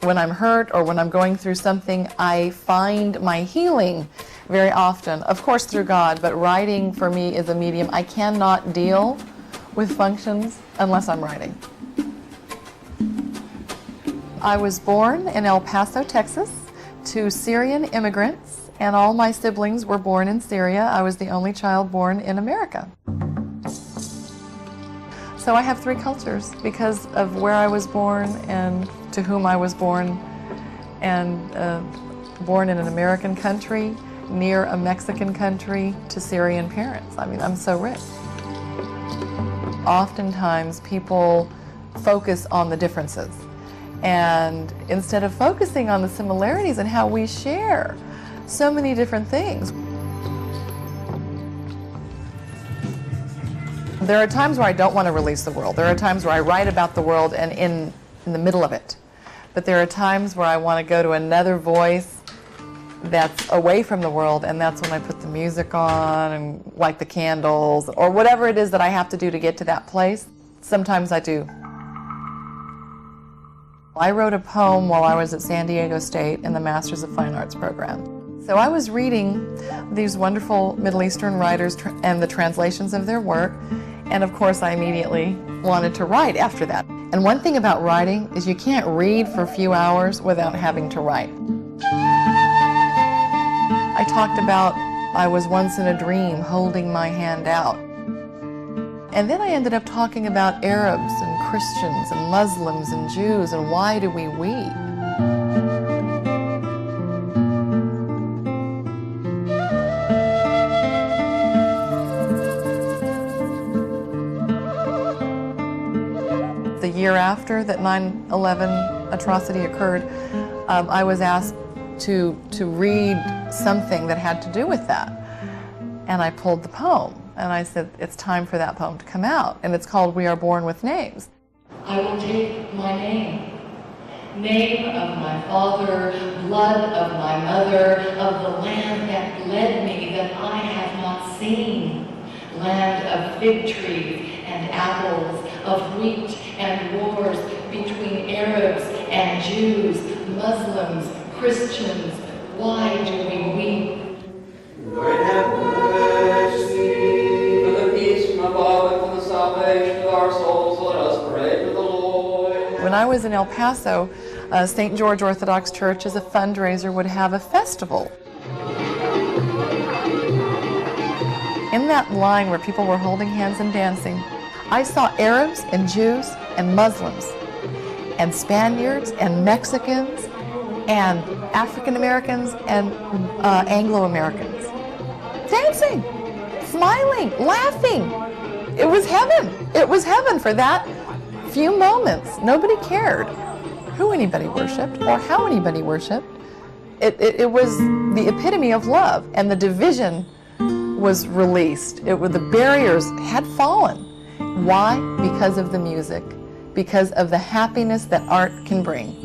When I'm hurt or when I'm going through something, I find my healing very often, of course through God, but writing for me is a medium. I cannot deal with functions unless I'm writing. I was born in El Paso, Texas, to Syrian immigrants, and all my siblings were born in Syria. I was the only child born in America. So I have three cultures because of where I was born and to whom I was born, and born in an American country, near a Mexican country, to Syrian parents. I mean, I'm so rich. Oftentimes people focus on the differences, and instead of focusing on the similarities and how we share so many different things. There are times where I don't want to release the world. There are times where I write about the world and in the middle of it. But there are times where I want to go to another voice that's away from the world, and that's when I put the music on and light the candles or whatever it is that I have to do to get to that place. Sometimes I do. I wrote a poem while I was at San Diego State in the Masters of Fine Arts program. So I was reading these wonderful Middle Eastern writers and the translations of their work, and of course I immediately wanted to write after that. And one thing about writing is you can't read for a few hours without having to write. I talked about I was once in a dream holding my hand out. And then I ended up talking about Arabs and Christians and Muslims and Jews and why do we weep. The year after that 9/11 atrocity occurred, I was asked to read something that had to do with that. And I pulled the poem, and I said, it's time for that poem to come out. And it's called We Are Born with Names. I will take my name, name of my father, blood of my mother, of the land that led me that I have not seen, land of fig trees and apples, of wheat and wars between Arabs and Jews, Muslims, Christians. Why do we weep? Lord have mercy. For the peace from above and for the salvation of our souls, let us pray to the Lord. When I was in El Paso, St. George Orthodox Church as a fundraiser would have a festival. In that line where people were holding hands and dancing, I saw Arabs and Jews and Muslims and Spaniards and Mexicans and African Americans and Anglo-Americans dancing, smiling, laughing. It was heaven. It was heaven for that few moments. Nobody cared who anybody worshipped or how anybody worshipped. It was the epitome of love, and the division was released. The barriers had fallen. Why? Because of the music, because of the happiness that art can bring.